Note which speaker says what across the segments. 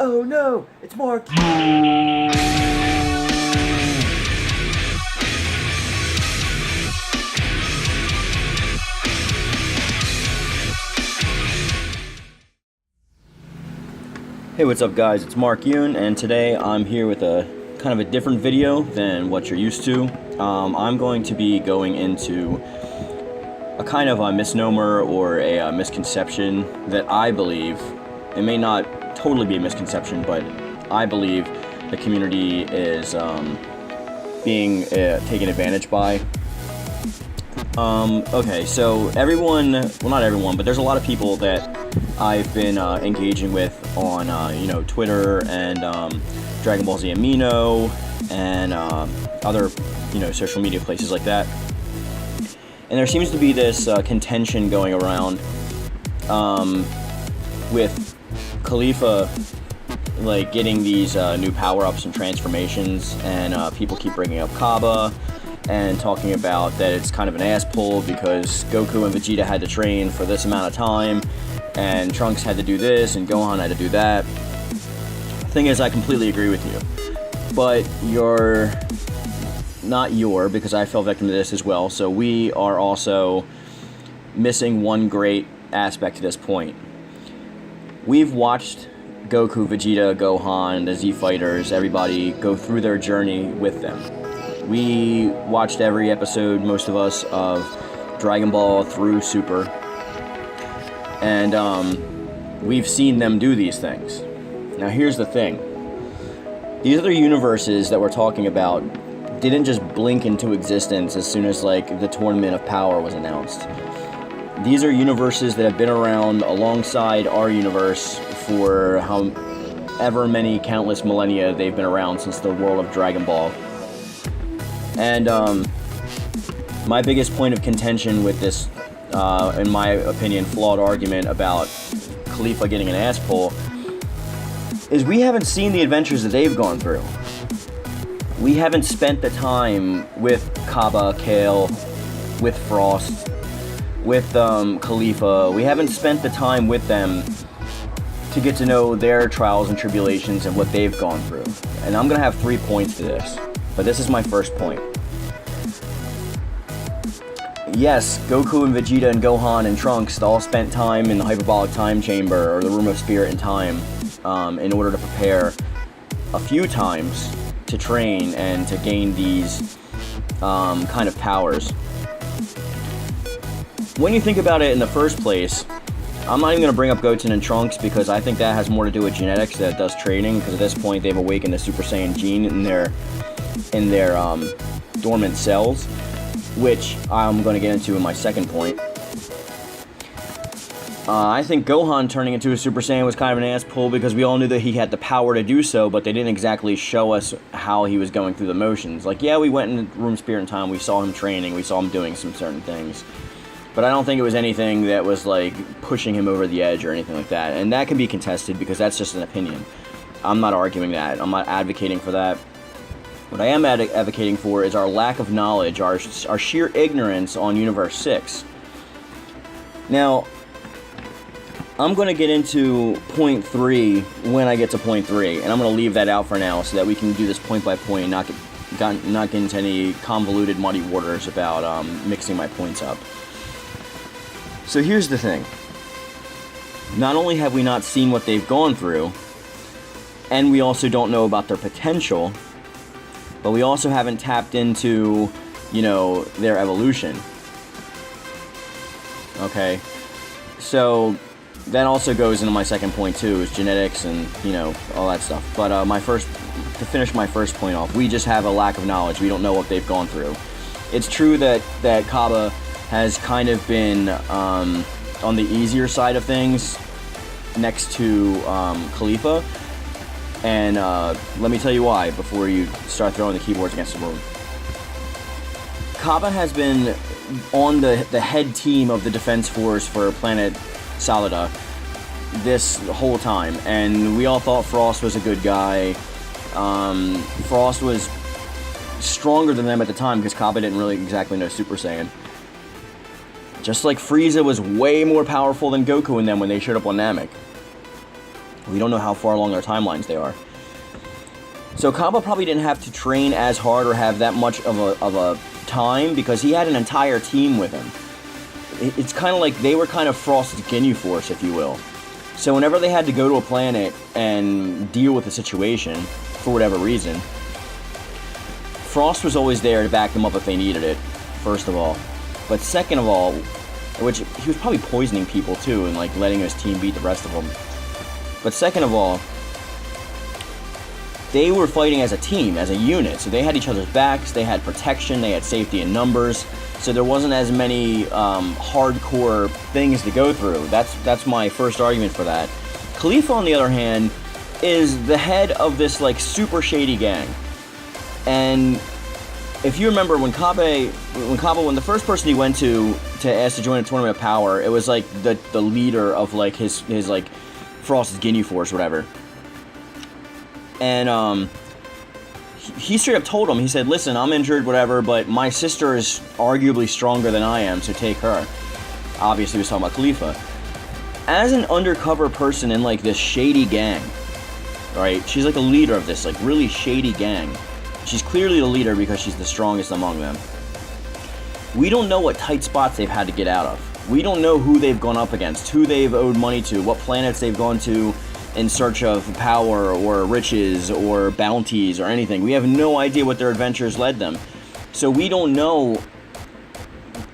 Speaker 1: Oh no, it's Mark. Hey, what's up guys, it's Mark Yoon, and today I'm here with a kind of a different video than what you're used to. I'm going to be going into a kind of a misnomer or a misconception that I believe, it may not totally be a misconception, but I believe the community is being taken advantage by. Okay, so everyone, well not everyone, but there's a lot of people that I've been engaging with on, Twitter and Dragon Ball Z Amino and other, social media places like that. And there seems to be this contention going around with Khalifa, like, getting these new power-ups and transformations, and people keep bringing up Kaba and talking about that it's kind of an ass pull because Goku and Vegeta had to train for this amount of time, and Trunks had to do this, and Gohan had to do that. Thing is, I completely agree with you. But because I fell victim to this as well, so we are also missing one great aspect to this point. We've watched Goku, Vegeta, Gohan, the Z Fighters, everybody go through their journey with them. We watched every episode, most of us, of Dragon Ball through Super. And we've seen them do these things. Now here's the thing. These other universes that we're talking about didn't just blink into existence as soon as, like, the Tournament of Power was announced. These are universes that have been around alongside our universe for however many countless millennia they've been around since the world of Dragon Ball. And my biggest point of contention with this, in my opinion, flawed argument about Khalifa getting an ass pull is we haven't seen the adventures that they've gone through. We haven't spent the time with Kaba, Kale, with Frost, with Khalifa. We haven't spent the time with them to get to know their trials and tribulations and what they've gone through. And I'm going to have 3 points to this, but this is my first point. Yes, Goku and Vegeta and Gohan and Trunks all spent time in the hyperbolic time chamber, or the room of spirit and time, in order to prepare a few times to train and to gain these kind of powers. When you think about it in the first place, I'm not even going to bring up Goten and Trunks because I think that has more to do with genetics than it does training, because at this point they've awakened the Super Saiyan gene in their dormant cells, which I'm going to get into in my second point. I think Gohan turning into a Super Saiyan was kind of an ass pull because we all knew that he had the power to do so, but they didn't exactly show us how he was going through the motions. Like, yeah, we went in Room Spirit and Time, we saw him training, we saw him doing some certain things, but I don't think it was anything that was, like, pushing him over the edge or anything like that, and that can be contested because that's just an opinion. I'm not arguing that. I'm not advocating for that. What I am advocating for is our lack of knowledge, our sheer ignorance on Universe 6. Now, I'm going to get into point 3 when I get to point 3, and I'm going to leave that out for now so that we can do this point by point and not get into any convoluted muddy waters about mixing my points up. So here's the thing. Not only have we not seen what they've gone through, and we also don't know about their potential, but we also haven't tapped into, their evolution. Okay? So that also goes into my second point too, is genetics and, all that stuff. But to finish my first point off, we just have a lack of knowledge. We don't know what they've gone through. It's true that Kaba has kind of been on the easier side of things next to Khalifa. And let me tell you why before you start throwing the keyboards against the room. Kaba has been on the head team of the Defense Force for Planet Salada this whole time, and we all thought Frost was a good guy. Frost was stronger than them at the time because Kaba didn't really exactly know Super Saiyan. Just like Frieza was way more powerful than Goku and them when they showed up on Namek. We don't know how far along their timelines they are. So Kappa probably didn't have to train as hard or have that much of a time because he had an entire team with him. It's kind of like they were kind of Frost's Ginyu Force, if you will. So whenever they had to go to a planet and deal with the situation, for whatever reason, Frost was always there to back them up if they needed it, first of all. But second of all, which he was probably poisoning people too and like letting his team beat the rest of them. But second of all, they were fighting as a team, as a unit. So they had each other's backs, they had protection, they had safety in numbers. So there wasn't as many hardcore things to go through. That's my first argument for that. Khalifa, on the other hand, is the head of this like super shady gang. And if you remember when the first person he went to ask to join a tournament of power, it was like the leader of like his like Frost's Ginyu Force, whatever. And he straight up told him, he said, listen, I'm injured, whatever, but my sister is arguably stronger than I am, so take her. Obviously, he was talking about Khalifa. As an undercover person in, like, this shady gang, right? She's, like, a leader of this, like, really shady gang. She's clearly the leader because she's the strongest among them. We don't know what tight spots they've had to get out of. We don't know who they've gone up against, who they've owed money to, what planets they've gone to in search of power or riches or bounties or anything. We have no idea what their adventures led them. So we don't know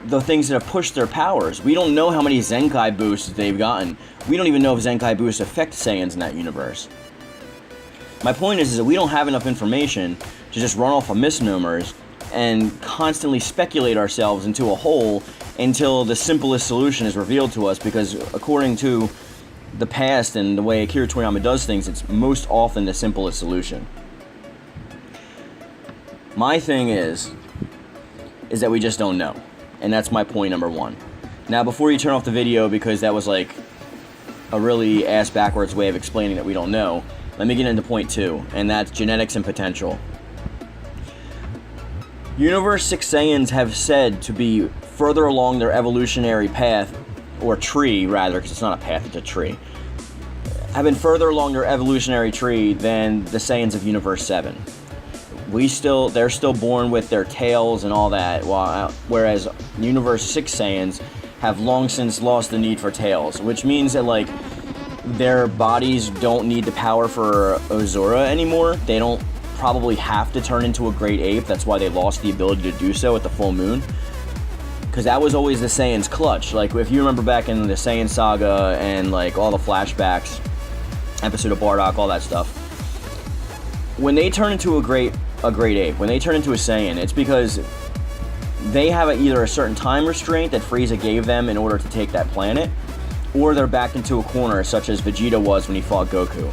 Speaker 1: the things that have pushed their powers. We don't know how many Zenkai boosts they've gotten. We don't even know if Zenkai boosts affect Saiyans in that universe. My point is that we don't have enough information to just run off of misnomers and constantly speculate ourselves into a hole until the simplest solution is revealed to us, because according to the past and the way Akira Toriyama does things, it's most often the simplest solution. My thing is that we just don't know. And that's my point number one. Now, before you turn off the video, because that was like a really ass-backwards way of explaining that we don't know, let me get into point two, and that's genetics and potential. Universe 6 Saiyans have said to be further along their evolutionary path, or tree, rather, because it's not a path, it's a tree, have been further along their evolutionary tree than the Saiyans of Universe 7. They're still born with their tails and all that, whereas Universe 6 Saiyans have long since lost the need for tails, which means that, like, their bodies don't need the power for Ozora anymore. They don't probably have to turn into a great ape. That's why they lost the ability to do so at the full moon. Because that was always the Saiyans' clutch. Like, if you remember back in the Saiyan saga and, like, all the flashbacks, episode of Bardock, all that stuff, when they turn into a great ape, when they turn into a Saiyan, it's because they have either a certain time restraint that Frieza gave them in order to take that planet, or they're backed into a corner, such as Vegeta was when he fought Goku.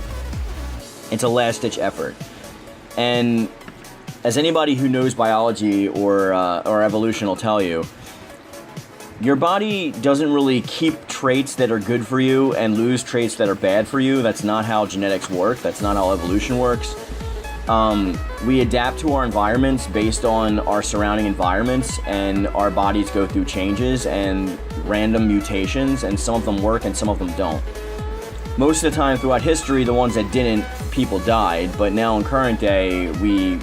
Speaker 1: It's a last-ditch effort. And as anybody who knows biology or evolution will tell you, your body doesn't really keep traits that are good for you and lose traits that are bad for you. That's not how genetics work. That's not how evolution works. We adapt to our environments based on our surrounding environments, and our bodies go through changes and random mutations, and some of them work and some of them don't. Most of the time throughout history, the ones that didn't, people died, but now in current day, we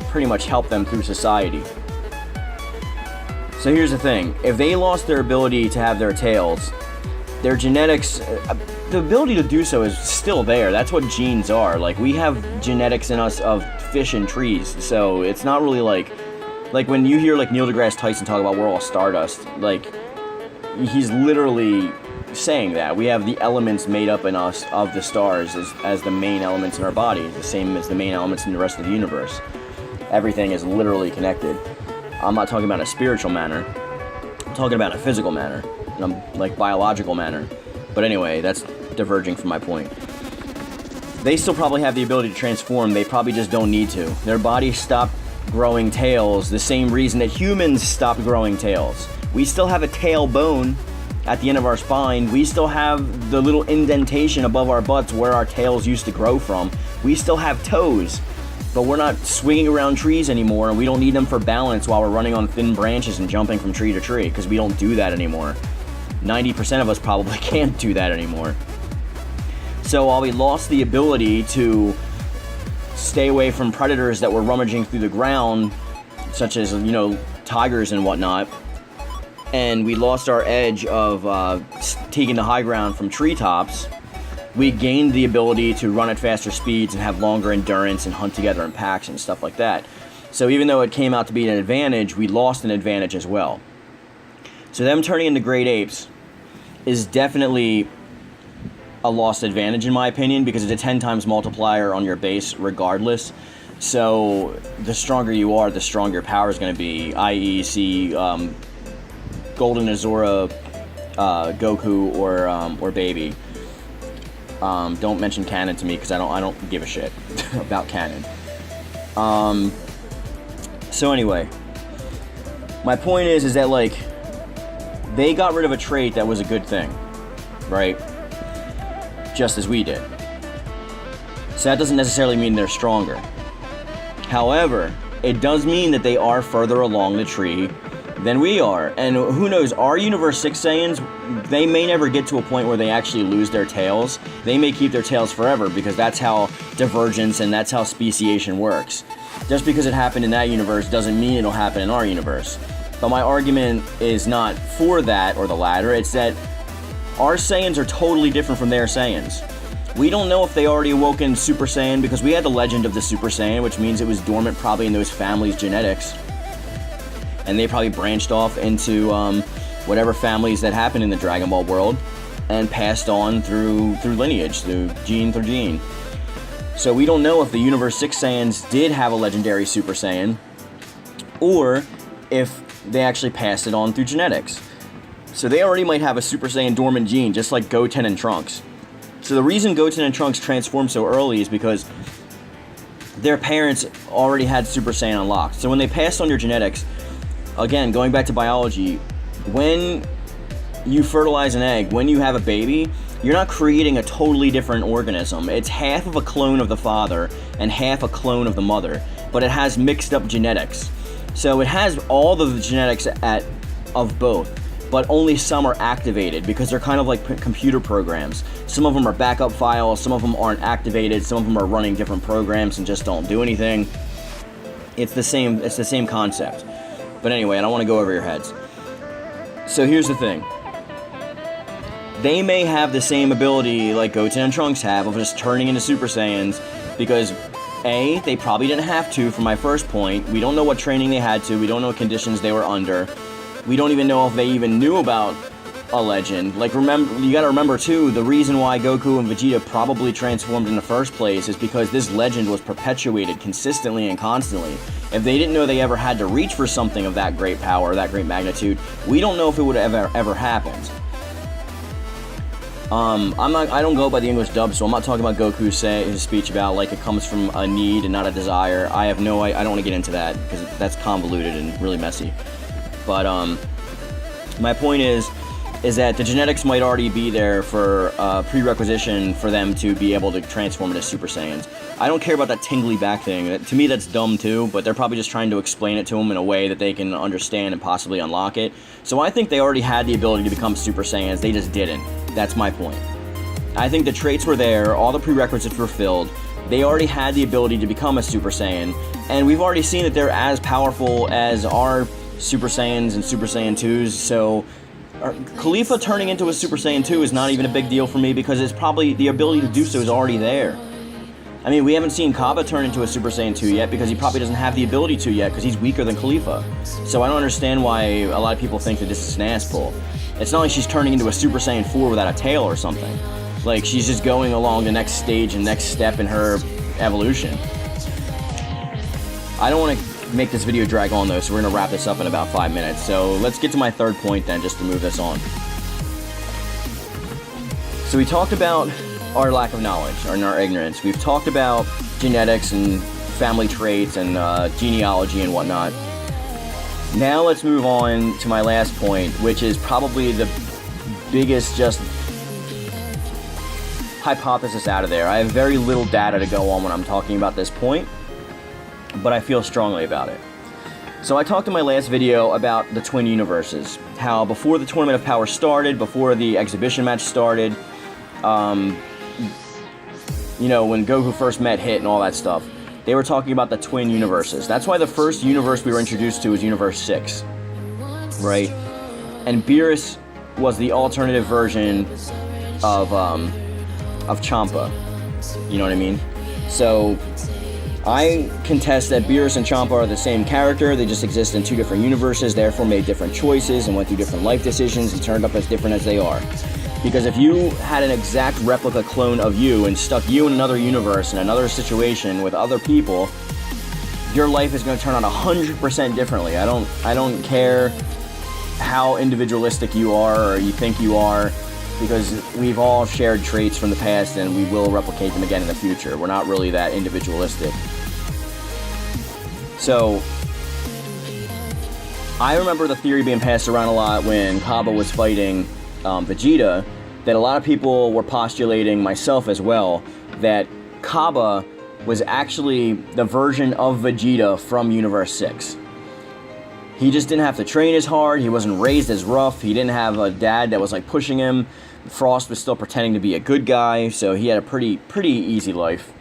Speaker 1: pretty much help them through society. So here's the thing, if they lost their ability to have their tails, their genetics, the ability to do so is still there. That's what genes are. Like, we have genetics in us of fish and trees, so it's not really like when you hear like Neil deGrasse Tyson talk about we're all stardust, like, he's literally saying that. We have the elements made up in us of the stars as the main elements in our body, the same as the main elements in the rest of the universe. Everything is literally connected. I'm not talking about a spiritual manner. I'm talking about a physical manner, like biological manner. But anyway, that's diverging from my point. They still probably have the ability to transform. They probably just don't need to. Their bodies stop growing tails the same reason that humans stopped growing tails. We still have a tailbone at the end of our spine. We still have the little indentation above our butts where our tails used to grow from. We still have toes. But we're not swinging around trees anymore, and we don't need them for balance while we're running on thin branches and jumping from tree to tree, because we don't do that anymore. 90% of us probably can't do that anymore. So while we lost the ability to stay away from predators that were rummaging through the ground, such as, you know, tigers and whatnot, and we lost our edge of taking the high ground from treetops, we gained the ability to run at faster speeds and have longer endurance and hunt together in packs and stuff like that. So even though it came out to be an advantage, we lost an advantage as well. So them turning into great apes is definitely a lost advantage in my opinion, because it's a 10 times multiplier on your base regardless. So the stronger you are, the stronger your power is going to be, i.e. see Golden Azura, Goku, or Baby. Don't mention canon to me because I don't give a shit about canon. So anyway, my point is that, like, they got rid of a trait that was a good thing, right? Just as we did. So that doesn't necessarily mean they're stronger. However, it does mean that they are further along the tree than we are. And who knows, our Universe 6 Saiyans, they may never get to a point where they actually lose their tails. They may keep their tails forever, because that's how divergence and that's how speciation works. Just because it happened in that universe doesn't mean it'll happen in our universe. But my argument is not for that or the latter, it's that our Saiyans are totally different from their Saiyans. We don't know if they already awoke in Super Saiyan, because we had the legend of the Super Saiyan, which means it was dormant probably in those families' genetics. And they probably branched off into whatever families that happened in the Dragon Ball world and passed on through lineage, through gene. So we don't know if the Universe 6 Saiyans did have a legendary Super Saiyan, or if they actually passed it on through genetics. So they already might have a Super Saiyan dormant gene, just like Goten and Trunks. So the reason Goten and Trunks transformed so early is because their parents already had Super Saiyan unlocked. So when they passed on your genetics, again, going back to biology, when you fertilize an egg, when you have a baby, you're not creating a totally different organism. It's half of a clone of the father and half a clone of the mother, but it has mixed up genetics. So it has all of the genetics of both, but only some are activated, because they're kind of like computer programs. Some of them are backup files, some of them aren't activated, some of them are running different programs and just don't do anything. It's the same concept. But anyway, I don't want to go over your heads. So here's the thing. They may have the same ability like Goten and Trunks have of just turning into Super Saiyans, because A, they probably didn't have to, for my first point. We don't know what training they had to, we don't know what conditions they were under. We don't even know if they even knew about a legend. Like, you gotta remember too, the reason why Goku and Vegeta probably transformed in the first place is because this legend was perpetuated consistently and constantly. If they didn't know they ever had to reach for something of that great power, that great magnitude, we don't know if it would have ever happened. I don't go by the English dub, so I'm not talking about Goku saying his speech about like it comes from a need and not a desire. I don't want to get into that because that's convoluted and really messy. But my point is that the genetics might already be there for prerequisition for them to be able to transform into Super Saiyans. I don't care about that tingly back thing. To me, that's dumb too, but they're probably just trying to explain it to them in a way that they can understand and possibly unlock it. So I think they already had the ability to become Super Saiyans, they just didn't. That's my point. I think the traits were there, all the prerequisites were filled, they already had the ability to become a Super Saiyan, and we've already seen that they're as powerful as our Super Saiyans and Super Saiyan 2s, so Khalifa turning into a Super Saiyan 2 is not even a big deal for me, because it's probably, the ability to do so is already there. I mean, we haven't seen Kaba turn into a Super Saiyan 2 yet, because he probably doesn't have the ability to yet, because he's weaker than Khalifa. So I don't understand why a lot of people think that this is an ass pull. It's not like she's turning into a Super Saiyan 4 without a tail or something. Like, she's just going along the next stage and next step in her evolution. I don't want to make this video drag on though, so we're going to wrap this up in about 5 minutes. So let's get to my third point then, just to move this on. So we talked about our lack of knowledge, or our ignorance. We've talked about genetics and family traits and genealogy and whatnot. Now let's move on to my last point, which is probably the biggest just hypothesis out of there. I have very little data to go on when I'm talking about this point, but I feel strongly about it. So I talked in my last video about the twin universes, how before the Tournament of Power started, before the exhibition match started, when Goku first met Hit and all that stuff, they were talking about the twin universes. That's why the first universe we were introduced to was Universe 6, right? And Beerus was the alternative version of Champa. You know what I mean? So I contest that Beerus and Champa are the same character. They just exist in two different universes, therefore made different choices and went through different life decisions and turned up as different as they are. Because if you had an exact replica clone of you and stuck you in another universe, in another situation with other people, your life is going to turn out 100% differently. I don't care how individualistic you are or you think you are, because we've all shared traits from the past and we will replicate them again in the future. We're not really that individualistic. So, I remember the theory being passed around a lot when Kaba was fighting Vegeta, that a lot of people were postulating, myself as well, that Kaba was actually the version of Vegeta from Universe 6. He just didn't have to train as hard, he wasn't raised as rough, he didn't have a dad that was like pushing him. Frost was still pretending to be a good guy, so he had a pretty easy life.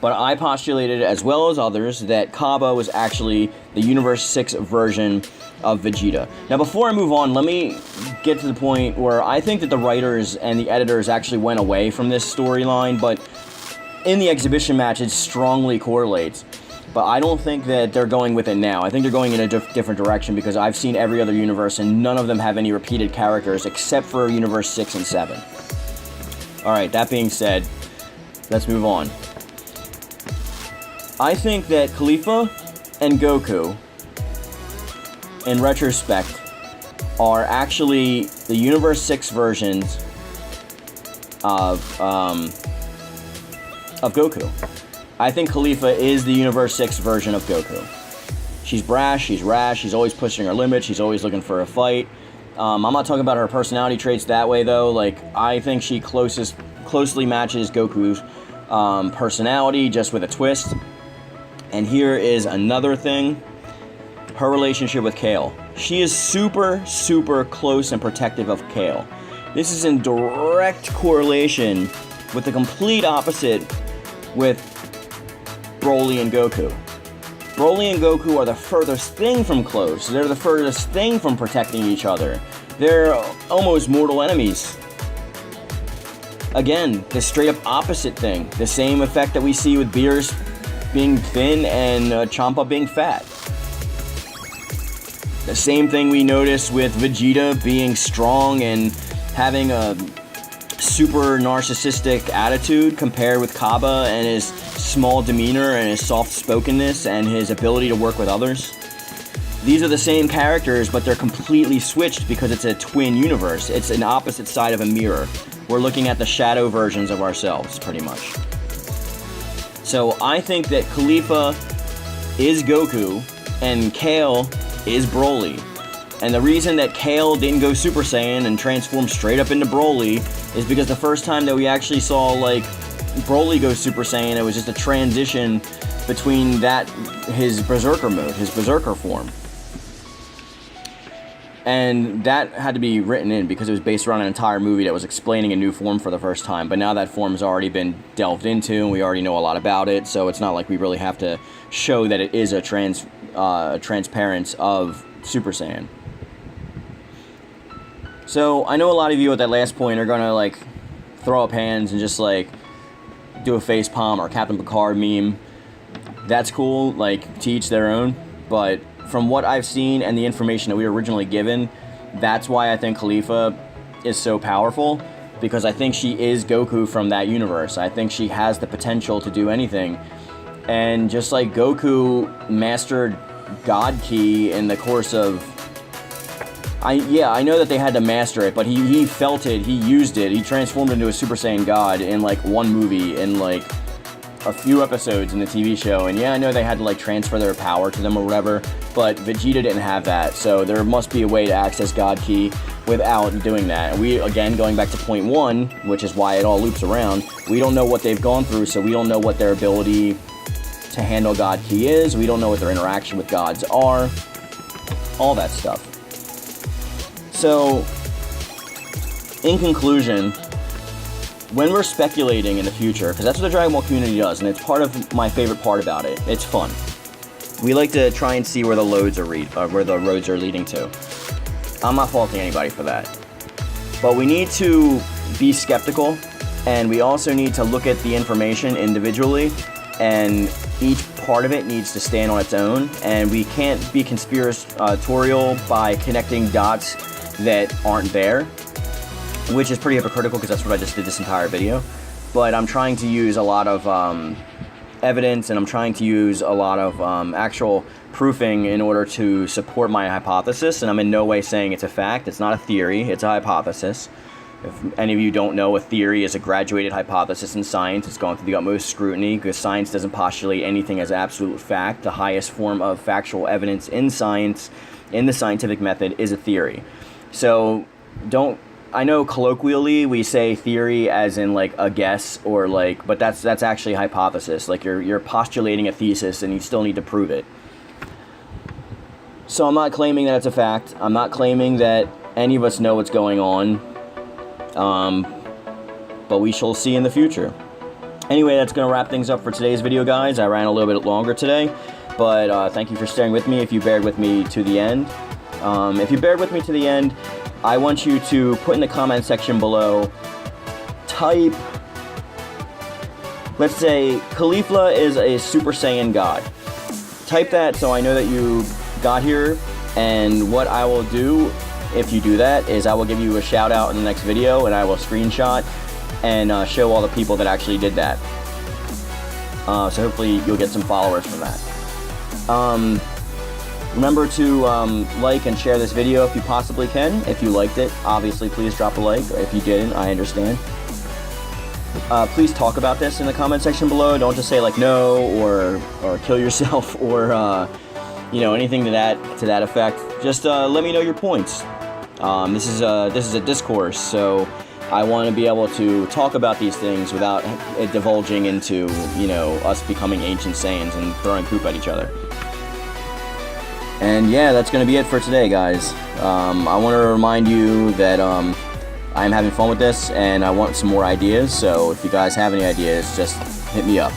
Speaker 1: But I postulated, as well as others, that Kaba was actually the Universe 6 version of Vegeta. Now, before I move on, let me get to the point where I think that the writers and the editors actually went away from this storyline, but in the exhibition match, it strongly correlates. But I don't think that they're going with it now. I think they're going in a different direction, because I've seen every other universe, and none of them have any repeated characters, except for Universe 6 and 7. Alright, that being said, let's move on. I think that Khalifa and Goku, in retrospect, are actually the Universe 6 versions of Goku. I think Khalifa is the Universe 6 version of Goku. She's brash, she's rash, she's always pushing her limits, she's always looking for a fight. I'm not talking about her personality traits that way, though. Like, I think she closely matches Goku's personality, just with a twist. And here is another thing. Her relationship with Kale. She is super close and protective of Kale. This is in direct correlation with the complete opposite with Broly and Goku. Broly and Goku are the furthest thing from close. They're the furthest thing from protecting each other. They're almost mortal enemies. Again, the straight up opposite thing. The same effect that we see with Beerus being thin and Champa being fat. The same thing we notice with Vegeta being strong and having a super narcissistic attitude compared with Kaba and his small demeanor and his soft-spokenness and his ability to work with others. These are the same characters, but they're completely switched because it's a twin universe. It's an opposite side of a mirror. We're looking at the shadow versions of ourselves, pretty much. So I think that Khalifa is Goku and Kale is Broly. And the reason that Kale didn't go Super Saiyan and transform straight up into Broly is because the first time that we actually saw, like, Broly go Super Saiyan, it was just a transition between that, his Berserker mode, his Berserker form. And that had to be written in because it was based around an entire movie that was explaining a new form for the first time. But now that form has already been delved into, and we already know a lot about it, so it's not like we really have to show that it is a transparence of Super Saiyan. So, I know a lot of you at that last point are gonna, like, throw up hands and just, like, do a facepalm or Captain Picard meme. That's cool, like, to each their own, but from what I've seen and the information that we were originally given, that's why I think Khalifa is so powerful, because I think she is Goku from that universe. I think she has the potential to do anything. And just like Goku mastered God Ki in the course of... I know that they had to master it, but he felt it, he used it, he transformed into a Super Saiyan God in like one movie, in like a few episodes in the TV show, and yeah, I know they had to like transfer their power to them or whatever, but Vegeta didn't have that, so there must be a way to access God Ki without doing that. And we, again, going back to point one, which is why it all loops around, we don't know what they've gone through, so we don't know what their ability to handle God Ki is, we don't know what their interaction with gods are, all that stuff. So, in conclusion, when we're speculating in the future, because that's what the Dragon Ball community does, and it's part of my favorite part about it. It's fun. We like to try and see where the roads are leading to. I'm not faulting anybody for that. But we need to be skeptical, and we also need to look at the information individually, and each part of it needs to stand on its own, and we can't be conspiratorial by connecting dots that aren't there, which is pretty hypocritical because that's what I just did this entire video. But I'm trying to use a lot of evidence, and I'm trying to use a lot of actual proofing in order to support my hypothesis, and I'm in no way saying it's a fact. It's not a theory, it's a hypothesis. If any of you don't know, a theory is a graduated hypothesis in science. It's gone through the utmost scrutiny because science doesn't postulate anything as absolute fact. The highest form of factual evidence in science, in the scientific method, is a theory. So I know colloquially we say theory as in like a guess or like, but that's actually a hypothesis. Like you're postulating a thesis and you still need to prove it. So I'm not claiming that it's a fact. I'm not claiming that any of us know what's going on. But we shall see in the future. Anyway, that's going to wrap things up for today's video, guys. I ran a little bit longer today, but thank you for staying with me if you bared with me to the end. If you bared with me to the end, I want you to put in the comment section below, type, let's say, Caulifla is a Super Saiyan God. Type that so I know that you got here, and what I will do if you do that is I will give you a shout out in the next video, and I will screenshot and show all the people that actually did that. So hopefully you'll get some followers from that. Remember to like and share this video if you possibly can. If you liked it, obviously please drop a like. If you didn't, I understand. Please talk about this in the comment section below. Don't just say like no or kill yourself or you know, anything to that effect. Just let me know your points. This is a discourse, so I want to be able to talk about these things without it divulging into, you know, us becoming ancient Saiyans and throwing poop at each other. And yeah, that's going to be it for today, guys. I want to remind you that I'm having fun with this, and I want some more ideas, so if you guys have any ideas, just hit me up.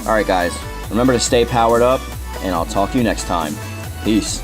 Speaker 1: Alright guys, remember to stay powered up, and I'll talk to you next time. Peace.